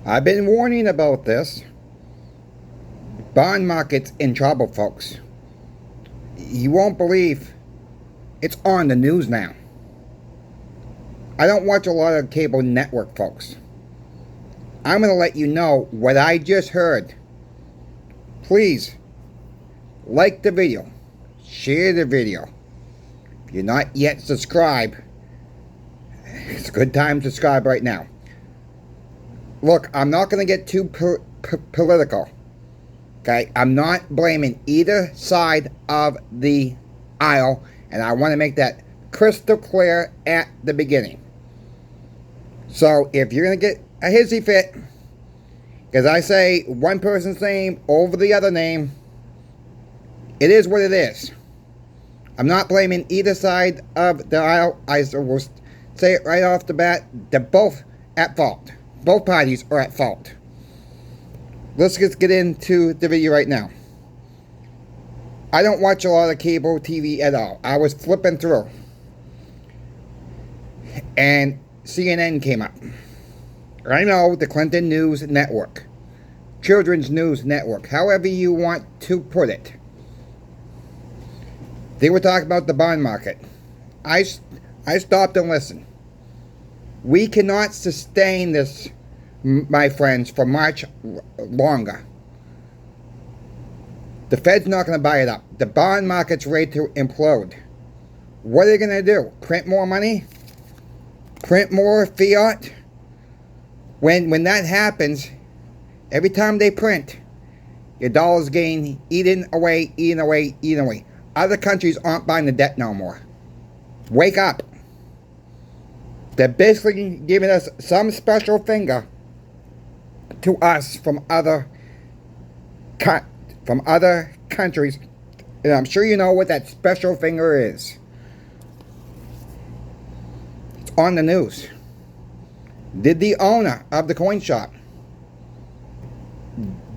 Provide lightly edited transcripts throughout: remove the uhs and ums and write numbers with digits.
I've been warning about this. Bond market's in trouble, folks. You won't believe it's on the news now. I don't watch a lot of cable network, folks. I'm going to let you know what I just heard. Please, like the video. Share the video. If you're not yet subscribed, it's a good time to subscribe right now. Look, I'm not going to get too political. Okay? I'm not blaming either side of the aisle, and I want to make that crystal clear at the beginning. So, if you're going to get a hissy fit, because I say one person's name over the other name, it is what it is. I'm not blaming either side of the aisle. I will say it right off the bat. They're both at fault. Both parties are at fault. Let's just get into the video right now. I don't watch a lot of cable TV at all. I was flipping through, and CNN came up. I know, the Clinton News Network. Children's News Network. However you want to put it. They were talking about the bond market. I stopped and listened. We cannot sustain this, my friends, for much longer. The Fed's not going to buy it up. The bond market's ready to implode. What are they going to do? Print more money? Print more fiat? When that happens, every time they print, your dollar's getting eaten away, eaten away, eaten away. Other countries aren't buying the debt no more. Wake up. They're basically giving us some special finger to us from other countries. And I'm sure you know what that special finger is. It's on the news. Did the owner of the coin shop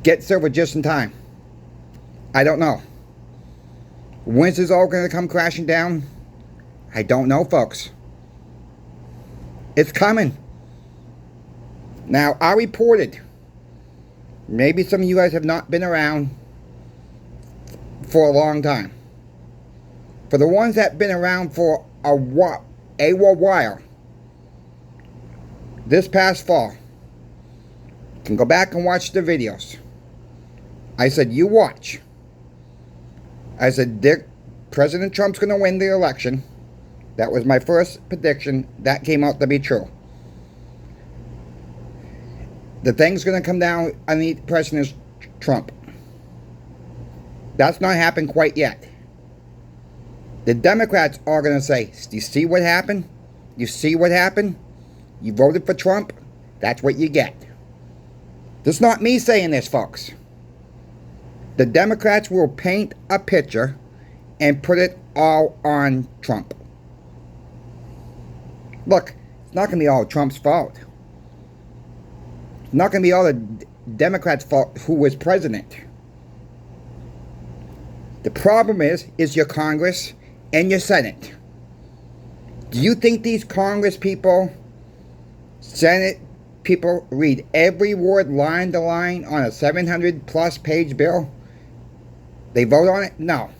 get silver just in time? I don't know. When's this all going to come crashing down? I don't know, folks. It's coming. Now, I reported, maybe some of you guys have not been around for a long time. For the ones that have been around for a while, this past fall, you can go back and watch the videos. I said, you watch. I said, President Trump's going to win the election. That was my first prediction. That came out to be true. The thing's going to come down underneath President Trump. That's not happened quite yet. The Democrats are going to say, do you see what happened? You see what happened? You voted for Trump? That's what you get. This is not me saying this, folks. The Democrats will paint a picture and put it all on Trump. Look, it's not going to be all Trump's fault. It's not going to be all the Democrats' fault who was president. The problem is your Congress and your Senate. Do you think these Congress people, Senate people read every word line to line on a 700-plus page bill? They vote on it? No.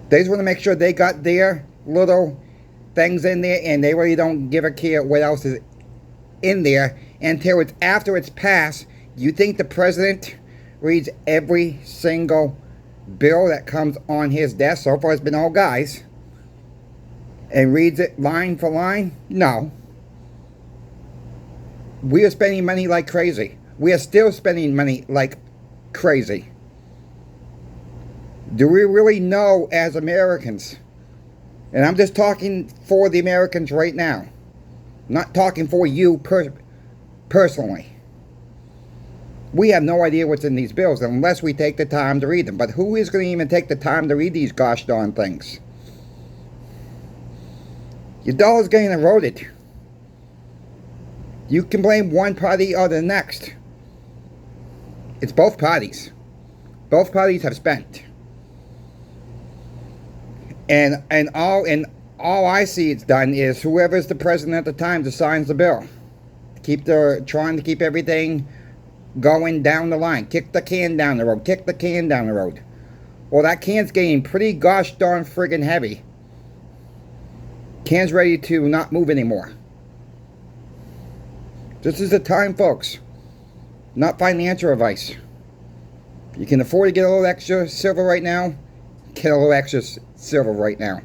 They just want to make sure they got their little things in there, and they really don't give a care what else is in there until it's after it's passed. You think the president reads every single bill that comes on his desk? So far it's been all guys. And reads it line for line? No. We are spending money like crazy. We are still spending money like crazy. Do we really know as Americans? And I'm just talking for the Americans right now. I'm not talking for you personally. We have no idea what's in these bills unless we take the time to read them. But who is going to even take the time to read these gosh darn things? Your dollar's getting eroded. You can blame one party or the next. It's both parties. Both parties have spent. And all I see it's done is whoever's the president at the time that signs the bill. trying to keep everything going down the line. Kick the can down the road. Kick the can down the road. Well, that can's getting pretty gosh darn friggin' heavy. Can's ready to not move anymore. This is the time, folks. Not financial advice. If you can afford to get a little extra silver right now, get a little extra silver right now.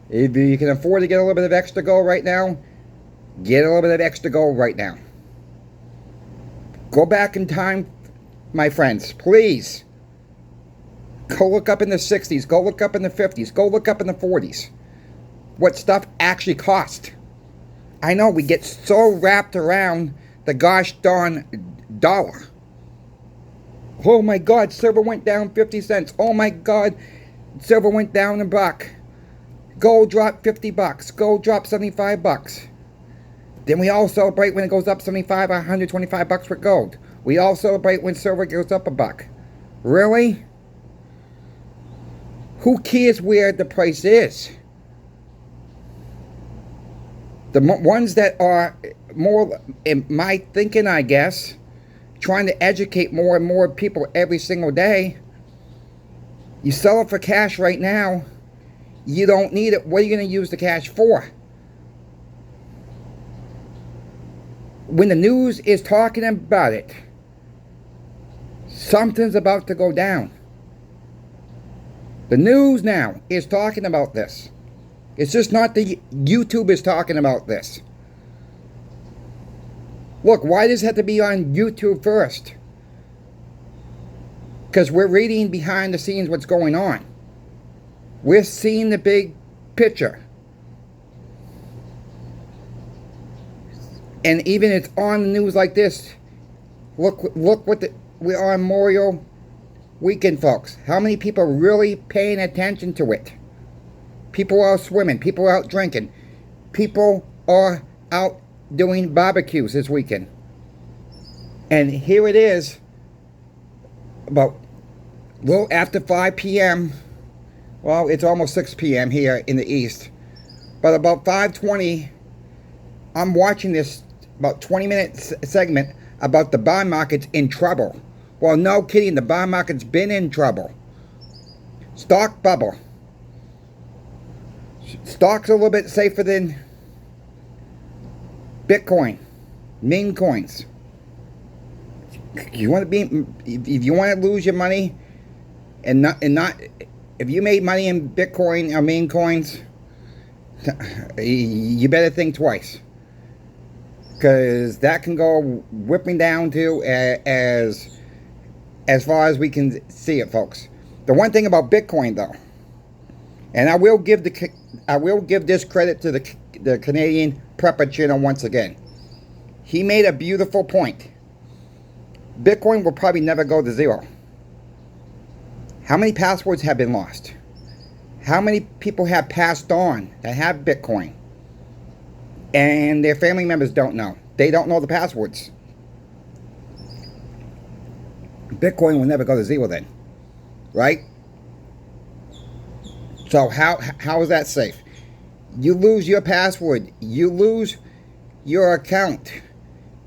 If you can afford to get a little bit of extra gold right now, get a little bit of extra gold right now. Go back in time, my friends, please. Go look up in the 60s. Go look up in the 50s. Go look up in the 40s. What stuff actually cost. I know we get so wrapped around the gosh darn dollar. Oh my God, silver went down 50 cents. Oh my God, silver went down $1. Gold dropped $50. Gold dropped $75. Then we all celebrate when it goes up 75 or $125 for gold. We all celebrate when silver goes up $1. Really? Who cares where the price is? The ones that are more, in my thinking, I guess, trying to educate more and more people every single day. You sell it for cash right now. You don't need it. What are you going to use the cash for? When the news is talking about it, something's about to go down. The news now is talking about this. It's just not the YouTube is talking about this. Look, why does it have to be on YouTube first? Because we're reading behind the scenes what's going on. We're seeing the big picture. And even it's on the news like this. Look what we're on Memorial Weekend, folks. How many people are really paying attention to it? People are out swimming. People are out drinking. People are out doing barbecues this weekend. And here it is, about a little after 5 p.m. Well, it's almost 6 p.m. here in the East. But about 5:20, I'm watching this about 20-minute segment about the bond market's in trouble. Well, no kidding, the bond market's been in trouble. Stock bubble. Stock's a little bit safer than Bitcoin, meme coins. You want to be, if you want to lose your money, and not, if you made money in Bitcoin or meme coins, you better think twice, because that can go whipping down to as far as we can see it, folks. The one thing about Bitcoin, though, and I will give this credit to the Canadian Prepper channel once again. He made a beautiful point. Bitcoin will probably never go to zero. How many passwords have been lost? How many people have passed on that have Bitcoin and their family members don't know? They don't know the passwords. Bitcoin will never go to zero then, right? So how is that safe? You lose your password. You lose your account.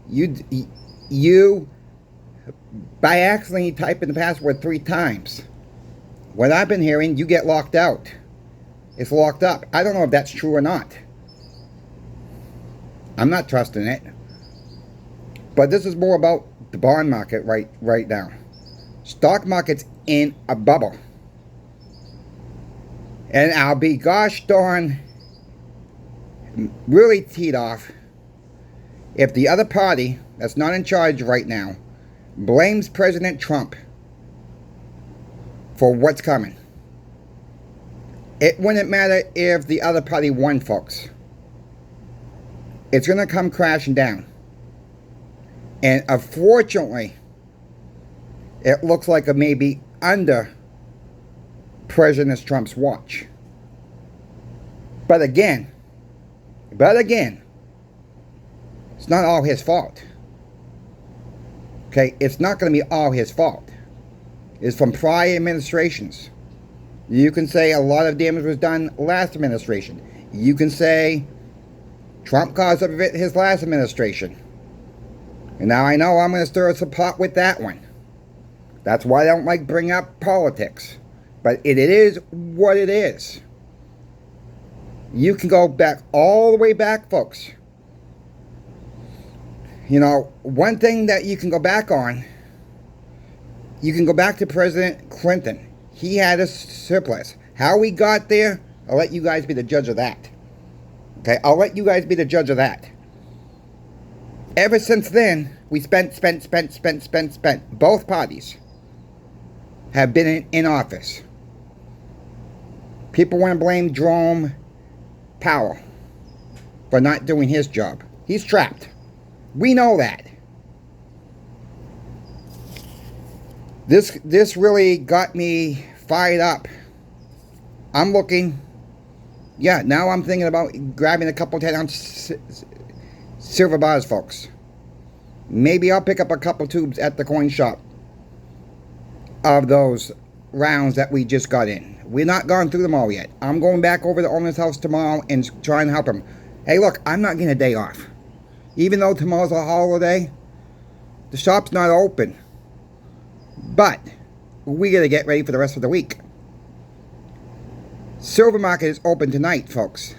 You by accident type in the password 3 times. What I've been hearing, you get locked out. It's locked up. I don't know if that's true or not. I'm not trusting it. But this is more about the bond market right now. Stock market's in a bubble. And I'll be gosh darn really teed off if the other party that's not in charge right now blames President Trump for what's coming. It wouldn't matter if the other party won, folks. It's going to come crashing down. And unfortunately, it looks like it may be under President Trump's watch. But again, it's not all his fault. Okay, it's not going to be all his fault. It's from prior administrations. You can say a lot of damage was done last administration. You can say Trump caused some of it his last administration. And now I know I'm going to stir some pot with that one. That's why I don't like bringing up politics. But it is what it is. You can go back all the way back, folks. You know, one thing that you can go back on, you can go back to President Clinton. He had a surplus. How we got there, I'll let you guys be the judge of that. Okay, I'll let you guys be the judge of that. Ever since then, we spent. Both parties have been in office. People want to blame Jerome Powell for not doing his job. He's trapped. We know that. This really got me fired up. I'm looking. Yeah, now I'm thinking about grabbing a couple 10-ounce silver bars, folks. Maybe I'll pick up a couple tubes at the coin shop of those rounds that we just got in. We're not gone through them all yet. I'm going back over to the owner's house tomorrow and try and help him. Hey, look, I'm not getting a day off. Even though tomorrow's a holiday, the shop's not open. But we got to get ready for the rest of the week. Silver market is open tonight, folks.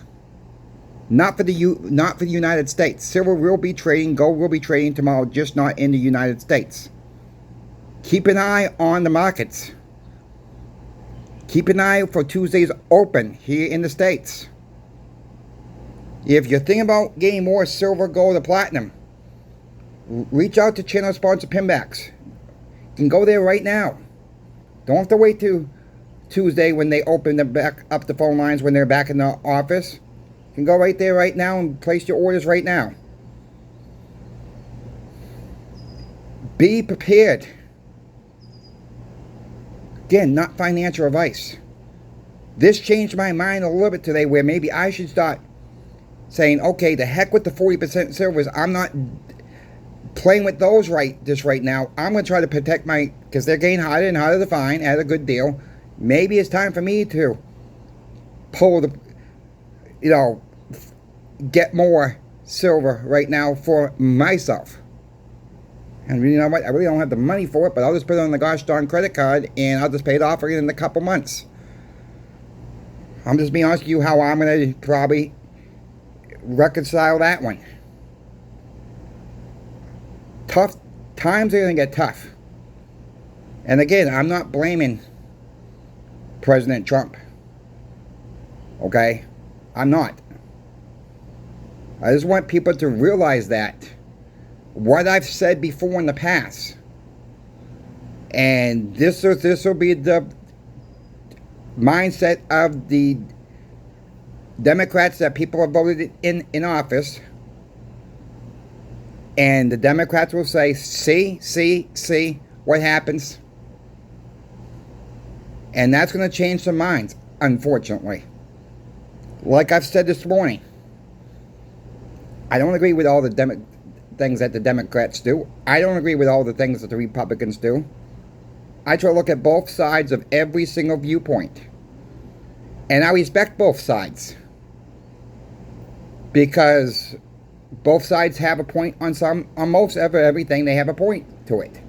Not for the United States. Silver will be trading, gold will be trading tomorrow, just not in the United States. Keep an eye on the markets. Keep an eye for Tuesday's open here in the States. If you're thinking about getting more silver, gold, or platinum, reach out to channel sponsor Pinbacks. You can go there right now. Don't have to wait till Tuesday when they open back up the phone lines when they're back in the office. You can go right there right now and place your orders right now. Be prepared. Again, not financial advice. This changed my mind a little bit today where maybe I should start saying, okay, the heck with the 40% silvers. I'm not playing with those right now. I'm going to try to protect my, because they're getting harder and harder to find at a good deal. Maybe it's time for me to pull the, get more silver right now for myself. And you know what? I really don't have the money for it, but I'll just put it on the gosh darn credit card and I'll just pay it off again in a couple months. I'm just being honest with you how I'm going to probably reconcile that one. Tough times are going to get tough. And again, I'm not blaming President Trump. Okay? I'm not. I just want people to realize that what I've said before in the past, and this will be the mindset of the Democrats that people have voted in office, and the Democrats will say, see what happens, and that's going to change some minds, unfortunately. Like I've said this morning, I don't agree with all the things that the Democrats do. I don't agree with all the things that the Republicans do. I try to look at both sides of every single viewpoint. And I respect both sides. Because both sides have a point on most everything. They have a point to it.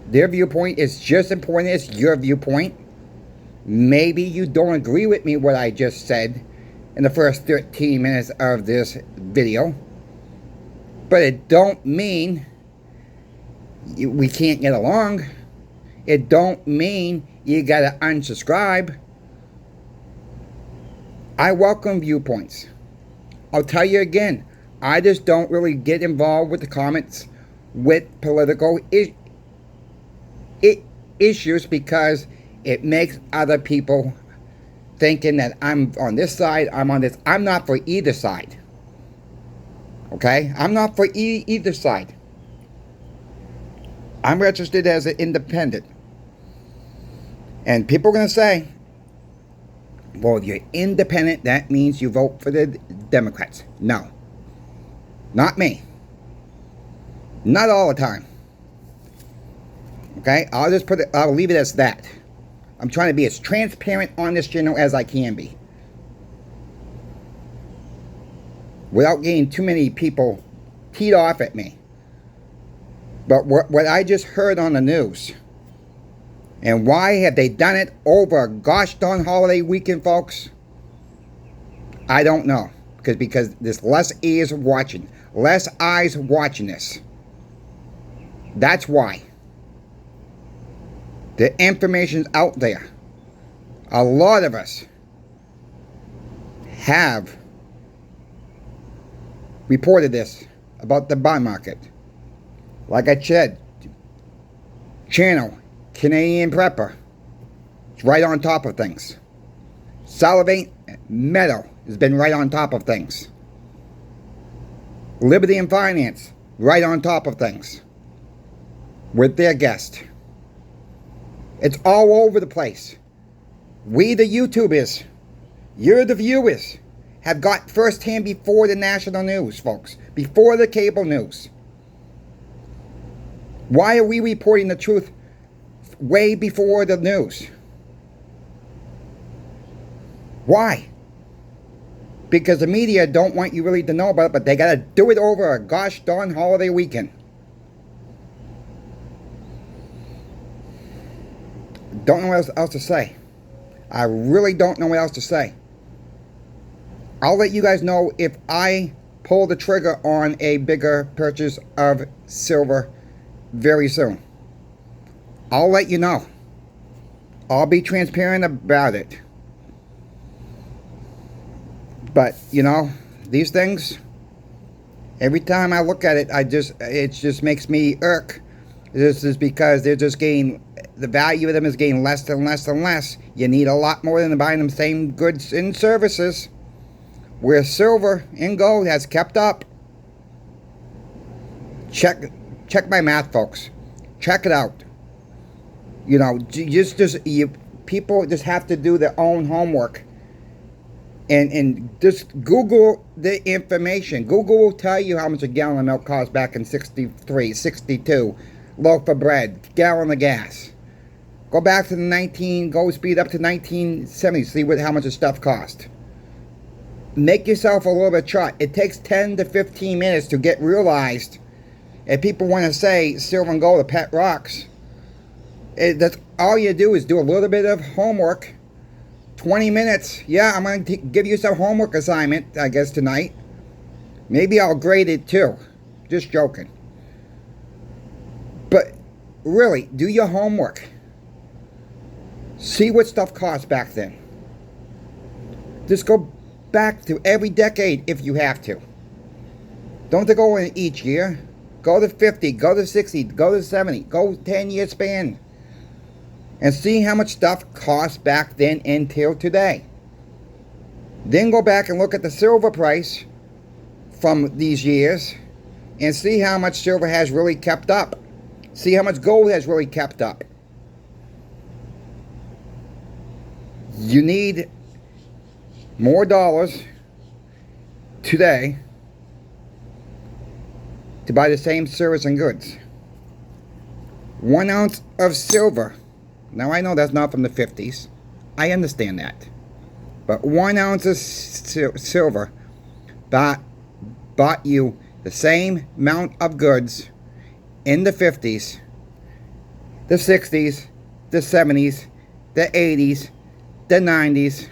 Their viewpoint is just as important as your viewpoint. Maybe you don't agree with me what I just said in the first 13 minutes of this video. But it don't mean we can't get along. It don't mean you gotta unsubscribe. I welcome viewpoints. I'll tell you again, I just don't really get involved with the comments with political issues because it makes other people thinking that I'm on this side, I'm on this. I'm not for either side. Okay? I'm not for either side. I'm registered as an independent. And people are going to say, well, if you're independent, that means you vote for the Democrats. No. Not me. Not all the time. Okay? I'll leave it as that. I'm trying to be as transparent on this channel as I can be. Without getting too many people teed off at me. But what I just heard on the news, and why have they done it over a gosh darn holiday weekend, folks? I don't know. Because there's less ears watching, less eyes watching this. That's why. The information's out there. A lot of us have reported this about the bond market. Like I said, channel Canadian Prepper. It's right on top of things. Salivate Meadow has been right on top of things. Liberty and Finance, right on top of things. With their guest. It's all over the place. We the YouTubers, you're the viewers, have got firsthand before the national news, folks. Before the cable news. Why are we reporting the truth way before the news? Why? Because the media don't want you really to know about it, but they gotta do it over a gosh darn holiday weekend. Don't know what else to say. I really don't know what else to say. I'll let you guys know if I pull the trigger on a bigger purchase of silver very soon. I'll let you know. I'll be transparent about it. But, you know, these things, every time I look at it, it just makes me irk. This is because they're just getting, the value of them is getting less and less and less. You need a lot more than buying them same goods and services. Where silver and gold has kept up. Check my math, folks. Check it out. You know, people just have to do their own homework. And just Google the information. Google will tell you how much a gallon of milk cost back in 63, 62. Loaf of bread, gallon of gas. Go back to go speed up to 1970, see how much the stuff cost. Make yourself a little bit chart. It takes 10 to 15 minutes to get realized. If people want to say silver and gold are pet rocks, that's all you do is do a little bit of homework. 20 minutes. Yeah, I'm going to give you some homework assignment, I guess, tonight. Maybe I'll grade it too. Just joking. But really, do your homework. See what stuff cost back then. Just go back to every decade if you have to. Don't have to go in each year. Go to 50, go to 60, go to 70, go 10-year span. And see how much stuff cost back then until today. Then go back and look at the silver price from these years and see how much silver has really kept up. See how much gold has really kept up. You need more dollars today to buy the same service and goods. 1 ounce of silver. Now I know that's not from the 50s. I understand that. But 1 ounce of silver bought you the same amount of goods in the 50s, the 60s, the 70s, the 80s, the 90s,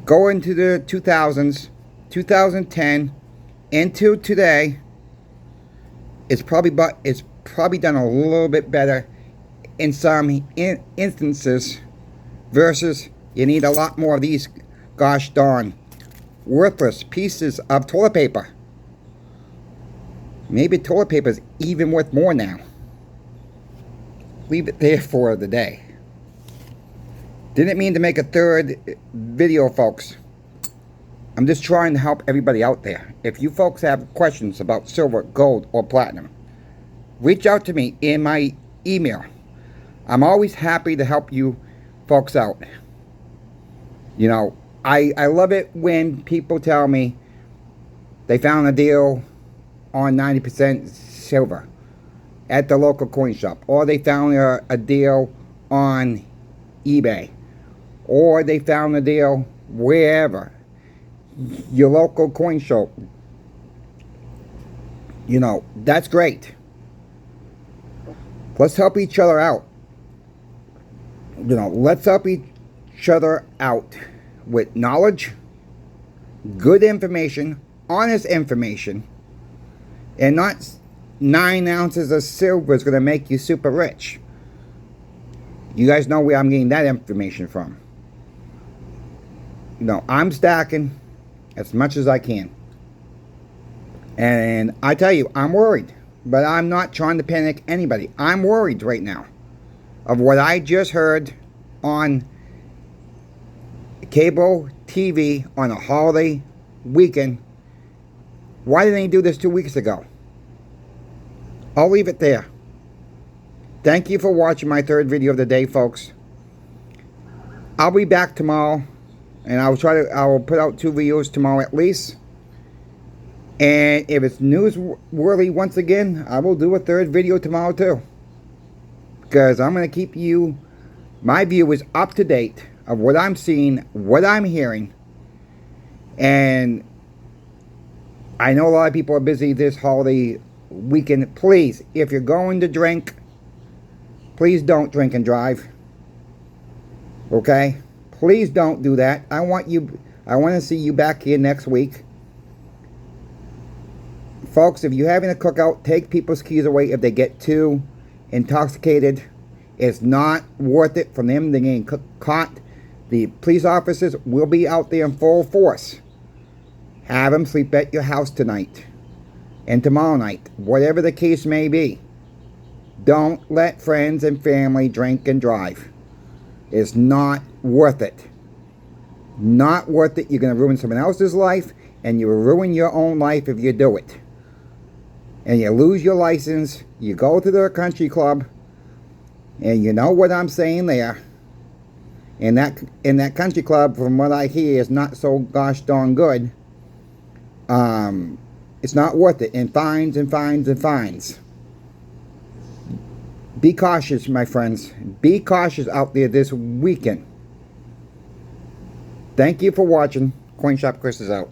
go into the 2000s, 2010, into today. It's probably done a little bit better in some instances, versus you need a lot more of these gosh darn worthless pieces of toilet paper. Maybe toilet paper is even worth more now. Leave it there for the day. Didn't mean to make a third video, folks. I'm just trying to help everybody out there. If you folks have questions about silver, gold, or platinum, reach out to me in my email. I'm always happy to help you folks out. You know, I love it when people tell me they found a deal on 90% silver at the local coin shop, or they found a deal on eBay, or they found a deal wherever, your local coin shop. You know, that's great. Let's help each other out. Let's help each other out with knowledge, good information, honest information, and not 9 ounces of silver is going to make you super rich. You guys know where I'm getting that information from. I'm stacking as much as I can. And I tell you, I'm worried. But I'm not trying to panic anybody. I'm worried right now of what I just heard on cable TV on a holiday weekend. Why didn't they do this 2 weeks ago? I'll leave it there. Thank you for watching my 3rd video of the day, folks. I'll be back tomorrow, and I will put out 2 videos tomorrow at least. And if it's newsworthy once again, I will do a 3rd video tomorrow too. Because I'm going to keep my viewers up to date of what I'm seeing, what I'm hearing. And I know a lot of people are busy this holiday weekend. Please, if you're going to drink, please don't drink and drive. Okay? Please don't do that. I want to see you back here next week. Folks, if you're having a cookout, take people's keys away if they get too intoxicated. It's not worth it for them to get caught. The police officers will be out there in full force. Have them sleep at your house tonight and tomorrow night, whatever the case may be. Don't let friends and family drink and drive. It's not worth it. Not worth it. You're going to ruin someone else's life, and you will ruin your own life if you do it. And you lose your license, you go to the country club, and you know what I'm saying there. And that country club, from what I hear, is not so gosh darn good. It's not worth it. And fines and fines and fines. Be cautious, my friends. Be cautious out there this weekend. Thank you for watching. CoinShop Chris is out.